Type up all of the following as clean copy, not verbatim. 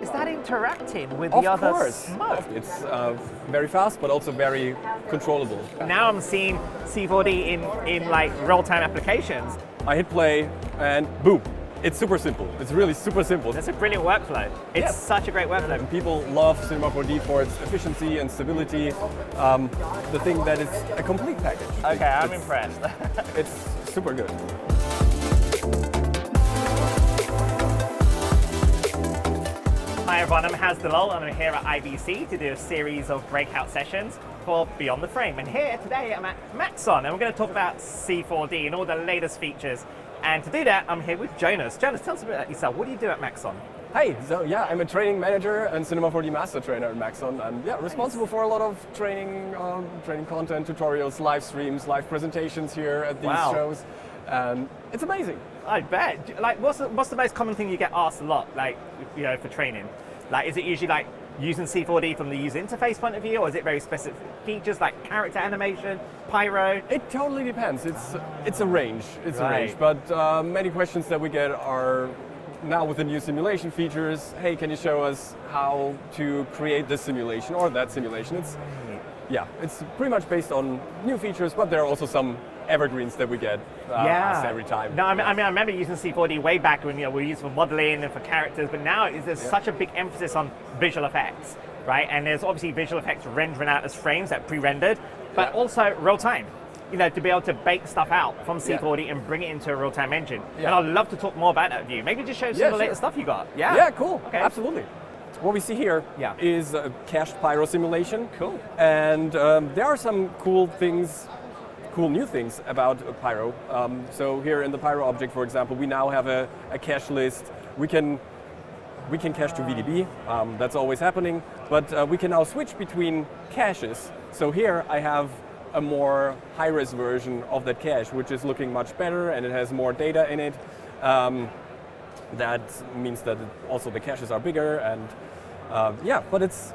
Is that interacting with Of the other course. smoke? It's very fast, but also very controllable. Now I'm seeing C4D in like real-time applications. I hit play and boom. It's super simple. It's really super simple. That's a brilliant workflow. It's such a great workflow. And people love Cinema 4D for its efficiency and stability. The thing that it's a complete package. Okay, I'm impressed. It's super good. Hi everyone, I'm HaZ Dulull and I'm here at IBC to do a series of breakout sessions for Beyond the Frame. And here today I'm at Maxon and we're going to talk about C4D and all the latest features. And to do that, I'm here with Jonas. Jonas, tell us a bit about yourself. What do you do at Maxon? Hey, so yeah, I'm a training manager and Cinema 4D master trainer at Maxon, and yeah, responsible for a lot of training, training content, tutorials, live streams, live presentations here at these shows, and it's amazing. I bet. Like, what's the most common thing you get asked a lot, like, you know, for training? Like, is it usually like using C4D from the user interface point of view, or is it very specific features like character animation, pyro? It totally depends. It's a range. It's a range, but many questions that we get are now with the new simulation features. Hey, can you show us how to create this simulation or that simulation? It's pretty much based on new features, but there are also some evergreens that we get asked every time. No, I mean, I remember using C4D way back when we were used for modeling and for characters, but now there's such a big emphasis on visual effects, right? And there's obviously visual effects rendering out as frames that pre-rendered, but also real time. You know, to be able to bake stuff out from C4D and bring it into a real-time engine. And I'd love to talk more about that with you. Maybe just show some of the latest stuff you got. Yeah, cool. Okay. Absolutely. What we see here is a cached pyro simulation. Cool. And there are some cool new things about pyro. So here in the pyro object, for example, we now have a cache list. We can cache to VDB. That's always happening. But we can now switch between caches. So here I have a more high-res version of that cache, which is looking much better and it has more data in it. That means that also the caches are bigger and but it's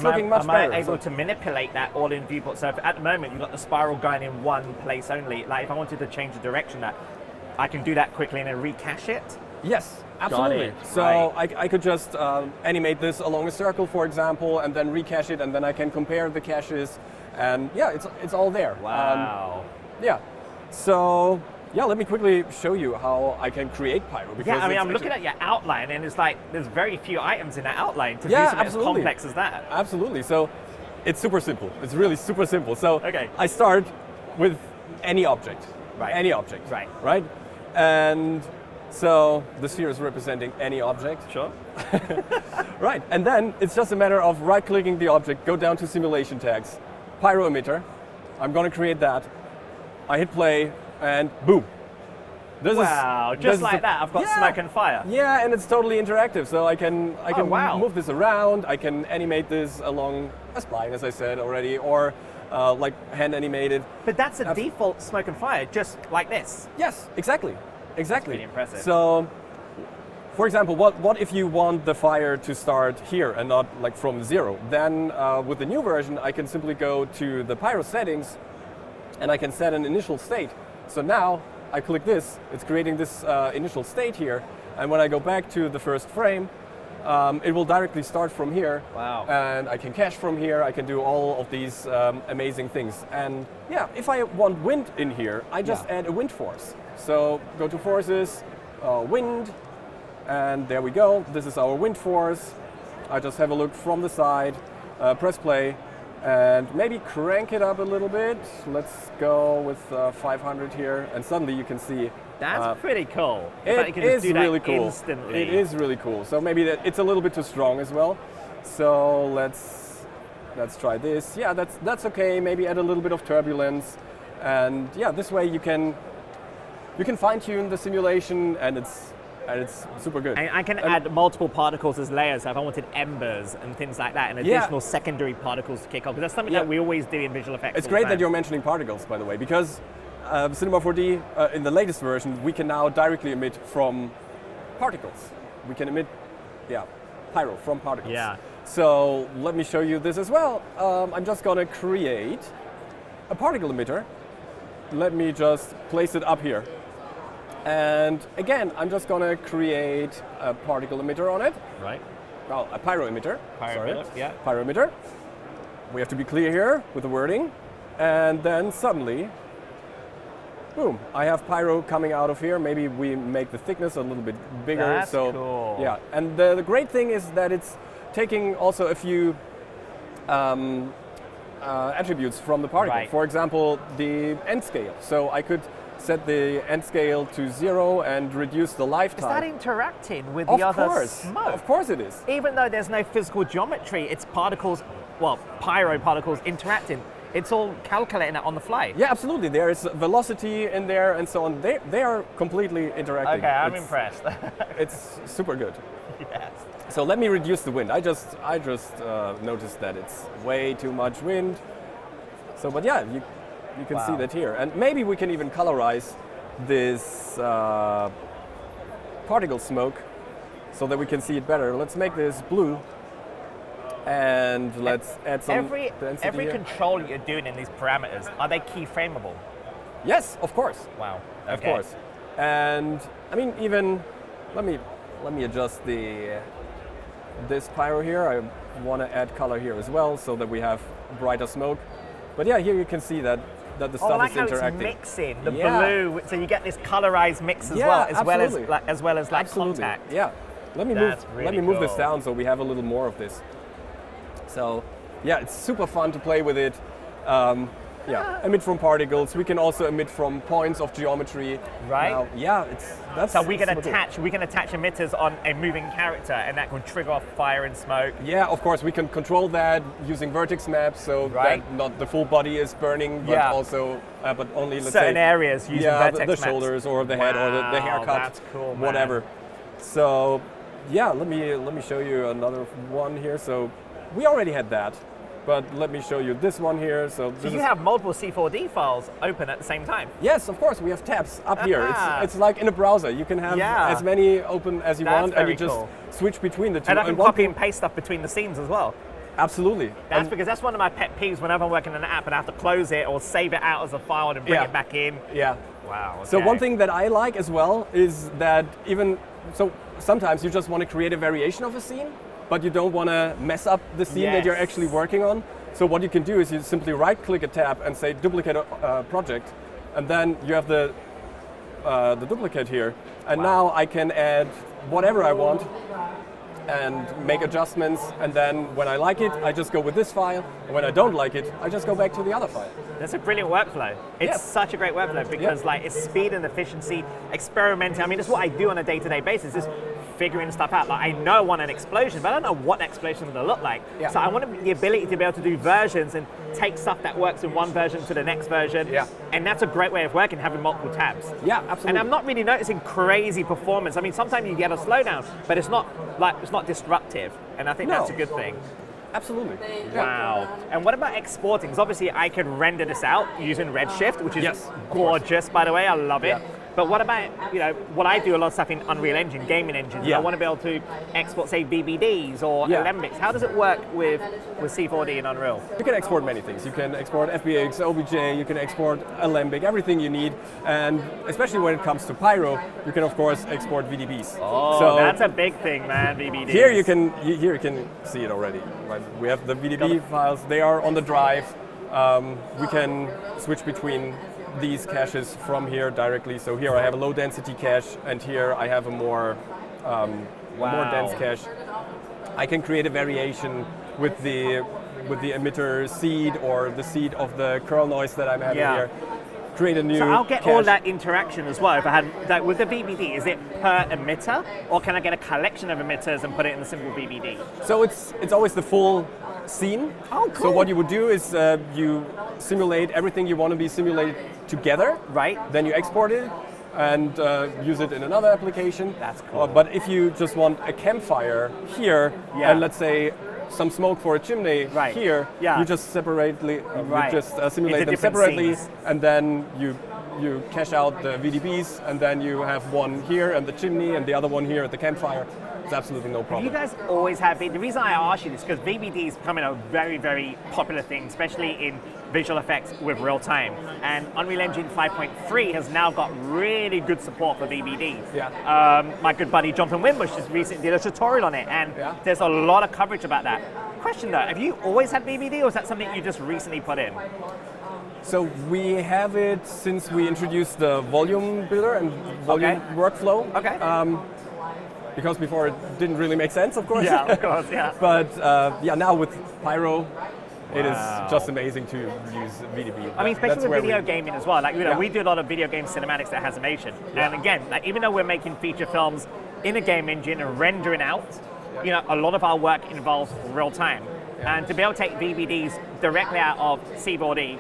looking much better. Am I able to manipulate that all in viewport? So at the moment you've got the spiral going in one place only. Like if I wanted to change the direction, that I can do that quickly and then recache it? Yes, absolutely. So I could just animate this along a circle, for example, and then recache it, and then I can compare the caches. And it's all there. Wow. So let me quickly show you how I can create pyro. Because I mean, I'm looking at your outline, and it's like there's very few items in that outline to do something as complex as that. Absolutely. So it's super simple. It's really super simple. So I start with any object. Any object. Right. And so the sphere is representing any object. Sure. Right. And then it's just a matter of right-clicking the object, go down to simulation tags. Pyro emitter. I'm going to create that. I hit play and boom. Just like that. I've got smoke and fire. Yeah, and it's totally interactive. So I can move this around. I can animate this along a spline, as I said already, or like hand animated. But that's a default smoke and fire, just like this. Yes, exactly. That's pretty impressive. So, for example, what if you want the fire to start here and not like from zero? Then with the new version, I can simply go to the pyro settings and I can set an initial state. So now I click this, it's creating this initial state here. And when I go back to the first frame, it will directly start from here. Wow. And I can cache from here, I can do all of these amazing things. And if I want wind in here, I just add a wind force. So go to forces, wind, and there we go. This is our wind force. I just have a look from the side, press play, and maybe crank it up a little bit. Let's go with 500 here, and suddenly you can see. That's pretty cool. It is really cool. Instantly. It is really cool. So maybe it's a little bit too strong as well. So let's try this. Yeah, that's okay. Maybe add a little bit of turbulence, and this way you can fine-tune the simulation, and it's super good. And I can add multiple particles as layers. So if I wanted embers and things like that, and additional secondary particles to kick off. Because that's something that we always do in visual effects. It's great that you're mentioning particles, by the way, because Cinema 4D, in the latest version, we can now directly emit from particles. We can emit, pyro from particles. Yeah. So let me show you this as well. I'm just going to create a particle emitter. Let me just place it up here. And again, I'm just going to create a particle emitter on it. Right. Oh, a pyro emitter. Pyro, yeah. Pyro emitter. We have to be clear here with the wording. And then suddenly, boom, I have pyro coming out of here. Maybe we make the thickness a little bit bigger. That's so, cool. Yeah, and the great thing is that it's taking also a few attributes from the particle. Right. For example, the end scale. So I could set the end scale to 0 and reduce the lifetime. Is that interacting with the other smoke? Of course it is. Even though there's no physical geometry, it's particles, well, pyro particles interacting. It's all calculating that on the fly. Yeah, absolutely. There is velocity in there and so on. They are completely interacting. Okay, I'm impressed. It's super good. Yes. So let me reduce the wind. I just noticed that it's way too much wind. So, but yeah, you can see that here. And maybe we can even colorize this particle smoke so that we can see it better. Let's make this blue. And let's add some density Every here. control you're doing in these parameters, are they keyframeable? Yes, of course. Wow. Of course. And I mean, even let me adjust this pyro here. I want to add color here as well, so that we have brighter smoke. But yeah, here you can see that the stuff I like is how interacting. it's mixing the blue, so you get this colorized mix as well, as well as Absolutely. contact. Yeah. Let me move this down so we have a little more of this. So yeah, it's super fun to play with it. Emit from particles. We can also emit from points of geometry. Right. That's we can attach emitters on a moving character, and that can trigger off fire and smoke. Yeah, of course we can control that using vertex maps, so that not the full body is burning, but also but only certain areas using vertex the maps. shoulders or the head or the haircut. That's cool, man. Whatever. So yeah, let me show you another one here. So we already had that. But let me show you this one here. So you have multiple C4D files open at the same time? Yes, of course. We have tabs up here. It's like in a browser. You can have as many open as you want, and you just switch between the two. And I can copy and paste stuff between the scenes as well. Absolutely. Because that's one of my pet peeves whenever I'm working on an app and I have to close it or save it out as a file and bring it back in. Yeah. Wow. Okay. So one thing that I like as well is that sometimes you just want to create a variation of a scene, but you don't want to mess up the scene that you're actually working on. So what you can do is you simply right-click a tab and say duplicate project, and then you have the duplicate here. And now I can add whatever I want and make adjustments. And then when I like it, I just go with this file. And when I don't like it, I just go back to the other file. That's a brilliant workflow. It's such a great workflow because it's speed and efficiency, experimenting. I mean, it's what I do on a day-to-day basis. Is figuring stuff out. Like I know I want an explosion, but I don't know what the explosion is going to look like. Yeah. So I want the ability to be able to do versions and take stuff that works in one version to the next version. Yeah. And that's a great way of working, having multiple tabs. Yeah, absolutely. And I'm not really noticing crazy performance. I mean, sometimes you get a slowdown, but it's not disruptive. And I think that's a good thing. Absolutely. Wow. And what about exporting? Because obviously I can render this out using Redshift, which is gorgeous, by the way. I love it. But what about, what I do a lot of stuff in Unreal Engine, gaming engines. I want to be able to export, say, BBDs or Alembics. How does it work with C4D and Unreal? You can export many things. You can export FBX, OBJ, you can export Alembic, everything you need. And especially when it comes to Pyro, you can, of course, export VDBs. Oh, so that's a big thing, man, VDBs. Here you can see it already. Right? We have the VDB files. They are on the drive. We can switch between these caches from here directly. So here I have a low density cache, and here I have a more dense cache. I can create a variation with the emitter seed or the seed of the curl noise that I'm having here. Create a new. So I'll get cache. all that interaction as well. If I had with the BBD, is it per emitter, or can I get a collection of emitters and put it in a simple BBD? So it's always the full scene. Oh, cool. So what you would do is you simulate everything you want to be simulated together. Right. Then you export it and use it in another application. That's cool. But if you just want a campfire here, and let's say some smoke for a chimney here, you just simulate them separately, scenes. and then you you cash out the VDBs, and then you have one here and the chimney and the other one here at the campfire. It's absolutely no problem. You guys always have been. The reason I ask you this is because VBD is becoming a very, very popular thing, especially in visual effects with real time. And Unreal Engine 5.3 has now got really good support for VBD. Yeah. My good buddy Jonathan Wimbush just recently did a tutorial on it, and Yeah. there's a lot of coverage about that. Question though, have you always had VBD, or is that something you just recently put in? So we have it since we introduced the volume builder and volume workflow. Okay. Because before it didn't really make sense, of course. Yeah, of course, yeah. But yeah, now with Pyro, it is just amazing to use VDB. I mean, especially with video gaming as well. Like, Yeah. we do a lot of video game cinematics that has animation. And again, like, even though we're making feature films in a game engine and rendering out, a lot of our work involves real time. And to be able to take VBDs directly out of C4D,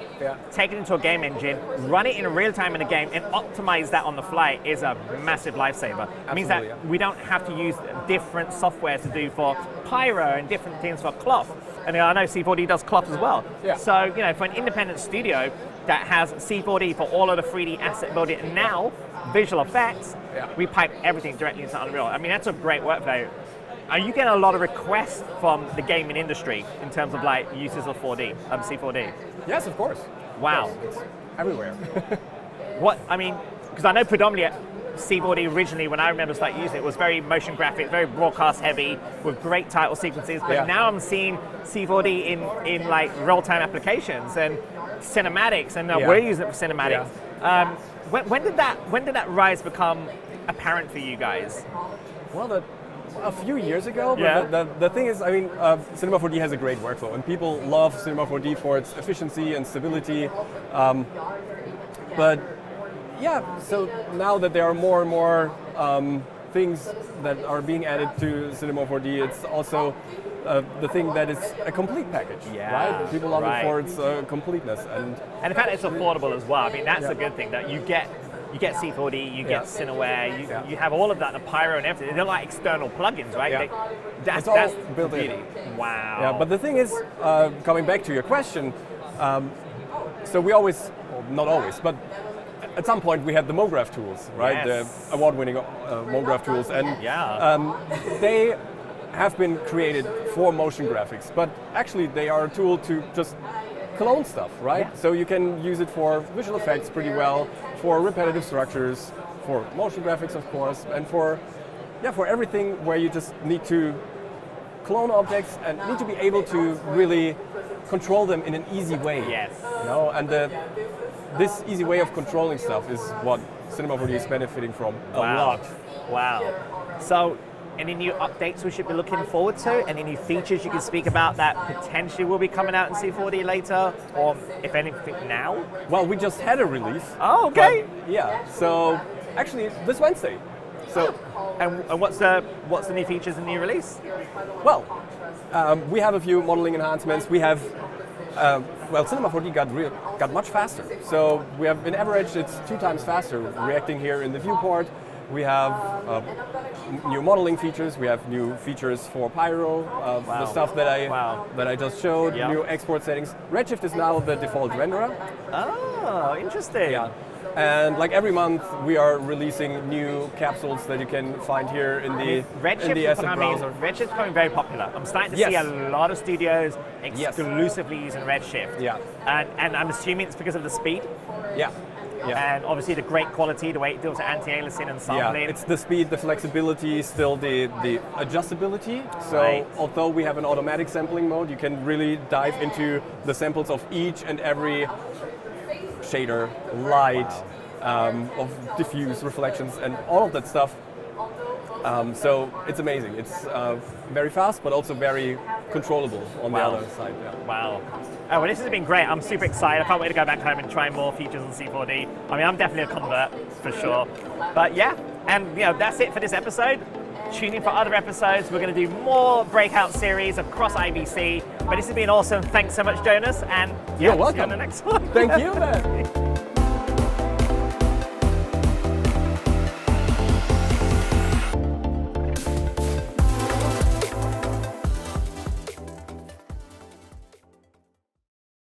take it into a game engine, run it in real time in a game, and optimize that on the fly is a massive lifesaver. It means that we don't have to use different software to do for Pyro and different things for cloth. And I know C4D does cloth as well. Yeah. So, for an independent studio that has C4D for all of the 3D asset building and now visual effects, we pipe everything directly into Unreal. I mean, that's a great workflow. Are you getting a lot of requests from the gaming industry in terms of like uses of C4D? Yes, of course. Wow. Yes, it's everywhere. Because I know predominantly C4D originally, when I remember starting using it, was very motion graphic, very broadcast heavy, with great title sequences. But now I'm seeing C4D in like real-time applications and cinematics, and we're using it for cinematics. When did that rise become apparent for you guys? Well, a few years ago, but the thing is, I mean, Cinema 4D has a great workflow, and people love Cinema 4D for its efficiency and stability. But yeah, so now that there are more and more things that are being added to Cinema 4D, it's also the thing that is a complete package, right? People love it for its completeness, and the fact that it's affordable as well. I mean, that's a good thing, that you get C4D, you get Cineware, you have all of that, the Pyro and everything. They're like external plugins, right? That's built in. Wow. Yeah, but the thing is, coming back to your question, so we always, well, not always, but at some point we had the MoGraph tools, right? Yes. The award-winning MoGraph tools, and they have been created for motion graphics, but actually they are a tool to just clone stuff, right? So you can use it for visual effects pretty well, for repetitive structures, for motion graphics, of course, and for everything where you just need to clone objects and need to be able to really control them in an easy way. Yes. And this easy way of controlling stuff is what Cinema 4D is benefiting from a lot. Wow. So, any new updates we should be looking forward to? Any new features you can speak about that potentially will be coming out in C4D later, or if anything now? Well, we just had a release. Oh, okay. So actually this Wednesday. So, and what's the new features in the new release? Well, we have a few modeling enhancements. We have Cinema 4D got much faster. So we have, in average, it's 2 times faster reacting here in the viewport. We have new modeling features. We have new features for Pyro, the stuff that I just showed. New export settings. Redshift is now the default renderer. Oh, interesting. Yeah. And like every month, we are releasing new capsules that you can find here in the asset browser. Redshifts becoming very popular. I'm starting to see a lot of studios exclusively using Redshift. Yeah. And I'm assuming it's because of the speed. Yeah. And obviously the great quality, the way it deals with anti-aliasing and sampling. Yeah, it's the speed, the flexibility, still the adjustability. So although we have an automatic sampling mode, you can really dive into the samples of each and every shader, light, of diffuse reflections, and all of that stuff. So it's amazing. It's very fast, but also very controllable on the other side. Yeah. Wow. Oh, well, this has been great. I'm super excited. I can't wait to go back home and try more features on C4D. I mean, I'm definitely a convert, for sure. But yeah, and that's it for this episode. Tune in for other episodes. We're going to do more Breakout series across IBC. But this has been awesome. Thanks so much, Jonas. And you're welcome. See you on the next one. Thank you, man.